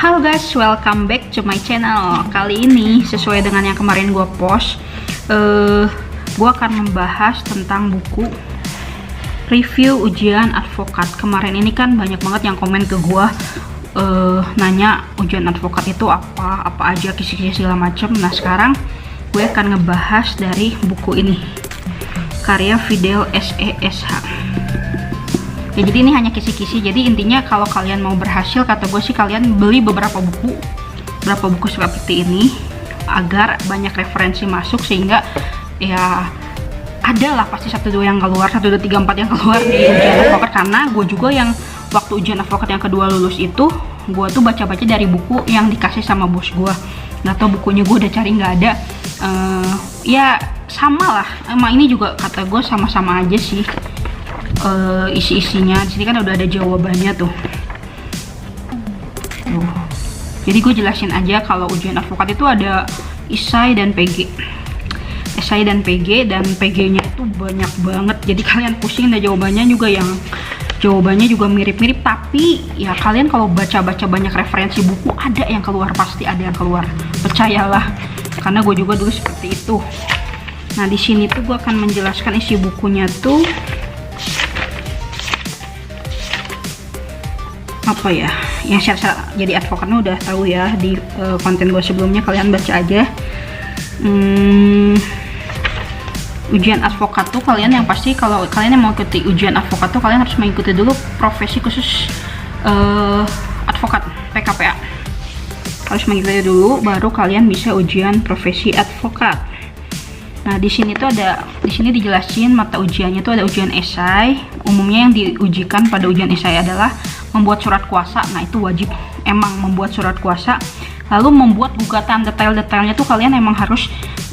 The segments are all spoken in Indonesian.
Halo guys, welcome back to my channel. Kali ini sesuai dengan yang kemarin gue post, gue akan membahas tentang buku review ujian advokat. Kemarin ini kan banyak banget yang komen ke gue, nanya ujian advokat itu apa aja, kisi-kisi segala macem. Nah sekarang gue akan ngebahas dari buku ini, karya Fidel SESH. Ya, jadi ini hanya kisi-kisi. Jadi intinya kalau kalian mau berhasil, kata gue sih kalian beli beberapa buku seperti ini agar banyak referensi masuk, sehingga ya ada lah pasti 1, 2 yang keluar, 1, 2, 3, 4 yang keluar di ujian advokat. Karena gue juga yang waktu ujian advokat yang kedua lulus itu, gue tuh baca-baca dari buku yang dikasih sama bos gue. Nggak tau bukunya gue udah cari nggak ada. Ya sama lah, emang ini juga kata gue sama-sama aja sih. Isi-isinya di sini kan udah ada jawabannya tuh. Jadi gue jelasin aja kalau ujian advokat itu ada esai dan PG. Esai dan PG, dan PG-nya itu banyak banget. Jadi kalian pusing, dan jawabannya juga mirip-mirip, tapi ya kalian kalau baca-baca banyak referensi buku, ada yang keluar, pasti ada yang keluar. Percayalah, karena gue juga dulu seperti itu. Nah, di sini tuh gue akan menjelaskan isi bukunya tuh apa ya, yang syarat jadi advokatnya udah tahu ya di konten gue sebelumnya, kalian baca aja. Ujian advokat tuh kalian yang pasti, kalau kalian yang mau ikuti ujian advokat tuh kalian harus mengikuti dulu profesi khusus advokat PKPA, harus mengikuti dulu baru kalian bisa ujian profesi advokat. Nah di sini dijelasin mata ujiannya tuh ada ujian esai. Umumnya yang diujikan pada ujian esai adalah membuat surat kuasa. Nah itu wajib emang membuat surat kuasa. Lalu membuat gugatan, detail-detailnya tuh kalian emang harus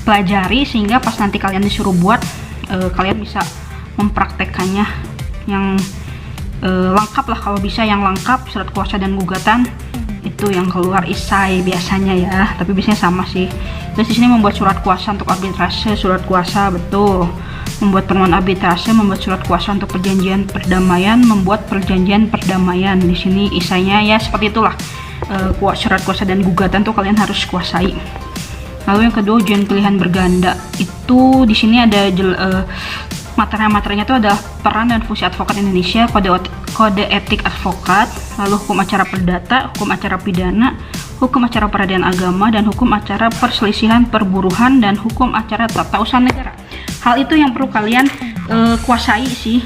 pelajari, sehingga pas nanti kalian disuruh buat, kalian bisa mempraktekannya yang lengkap lah. Kalau bisa yang lengkap, surat kuasa dan gugatan itu yang keluar esai biasanya ya, tapi biasanya sama sih. Terus di sini membuat surat kuasa untuk arbitrase, surat kuasa betul. Membuat permohonan arbitrase, membuat surat kuasa untuk perjanjian perdamaian, membuat perjanjian perdamaian. Di sini esainya ya seperti itulah. Surat kuasa dan gugatan tuh kalian harus kuasai. Lalu yang kedua ujian pilihan berganda. Itu di sini ada materi-materinya tuh ada peran dan fungsi advokat Indonesia, kode etik advokat, lalu hukum acara perdata, hukum acara pidana, hukum acara peradilan agama, dan hukum acara perselisihan perburuhan, dan hukum acara tata usaha negara. Hal itu yang perlu kalian kuasai sih.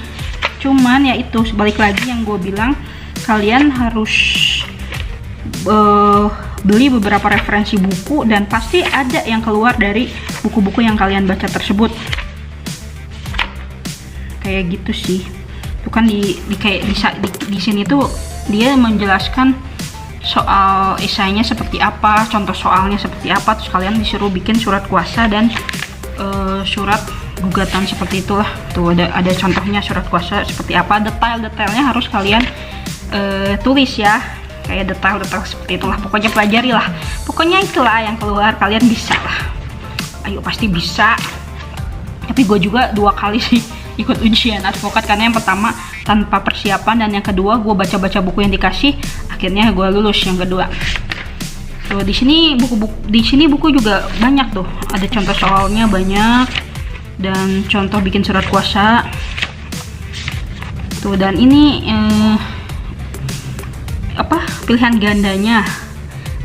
Cuman ya itu, balik lagi yang gue bilang, kalian harus beli beberapa referensi buku, dan pasti ada yang keluar dari buku-buku yang kalian baca tersebut. Kayak gitu sih. Itu kan di sini tuh dia menjelaskan soal esainya seperti apa, contoh soalnya seperti apa, terus kalian disuruh bikin surat kuasa dan surat gugatan seperti itulah. Tuh ada contohnya surat kuasa seperti apa, detail-detailnya harus kalian tulis ya. Kayak detail-detail seperti itulah. Pokoknya pelajari lah. Pokoknya itulah yang keluar, kalian bisa lah. Ayo pasti bisa. Tapi gue juga 2 kali sih ikut ujian advokat, karena yang pertama tanpa persiapan, dan yang kedua gue baca-baca buku yang dikasih, akhirnya gue lulus yang kedua. Tuh di sini buku juga banyak tuh, ada contoh soalnya banyak, dan contoh bikin surat kuasa tuh. Dan ini pilihan gandanya,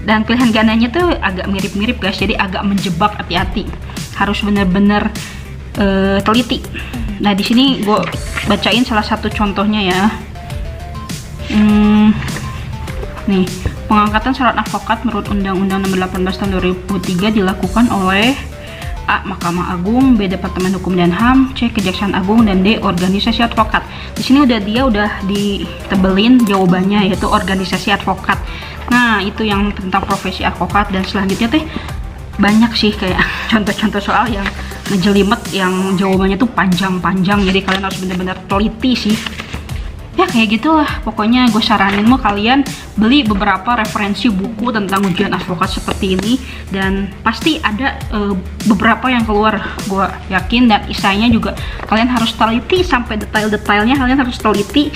dan pilihan gandanya tuh agak mirip-mirip guys, jadi agak menjebak, hati-hati, harus bener-bener teliti. Nah di sini gue bacain salah satu contohnya ya. Nih, pengangkatan syarat advokat menurut Undang-Undang Nomor 18 Tahun 2003 dilakukan oleh A. Mahkamah Agung, B. Departemen Hukum dan HAM, C. Kejaksaan Agung, dan D. Organisasi advokat. Di sini udah ditebelin jawabannya, yaitu organisasi advokat. Nah itu yang tentang profesi advokat, dan selanjutnya teh banyak sih kayak contoh-contoh soal yang ngejelimet, yang jawabannya tuh panjang-panjang, jadi kalian harus benar-benar teliti sih. Ya kayak gitulah, pokoknya gue saranin mau kalian beli beberapa referensi buku tentang ujian advokat seperti ini, dan pasti ada beberapa yang keluar, gue yakin. Dan isainya juga kalian harus teliti sampai detail-detailnya, kalian harus teliti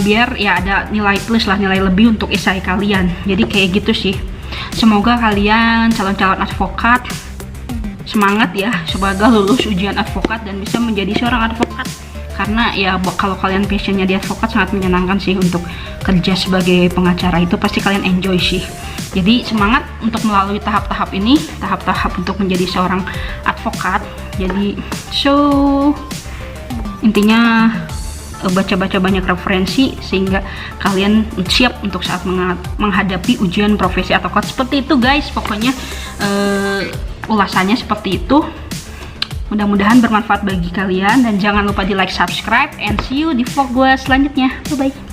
biar ya ada nilai plus lah, nilai lebih untuk isai kalian. Jadi kayak gitu sih. Semoga kalian calon-calon advokat semangat ya, semoga lulus ujian advokat dan bisa menjadi seorang advokat. Karena ya kalau kalian passionnya di advokat sangat menyenangkan sih, untuk kerja sebagai pengacara itu pasti kalian enjoy sih. Jadi semangat untuk melalui tahap-tahap ini, tahap-tahap untuk menjadi seorang advokat. Jadi intinya baca-baca banyak referensi sehingga kalian siap untuk saat menghadapi ujian profesi advokat. Seperti itu guys, pokoknya ulasannya seperti itu. Mudah-mudahan bermanfaat bagi kalian, dan jangan lupa di like, subscribe, and see you di vlog gue selanjutnya. Bye bye.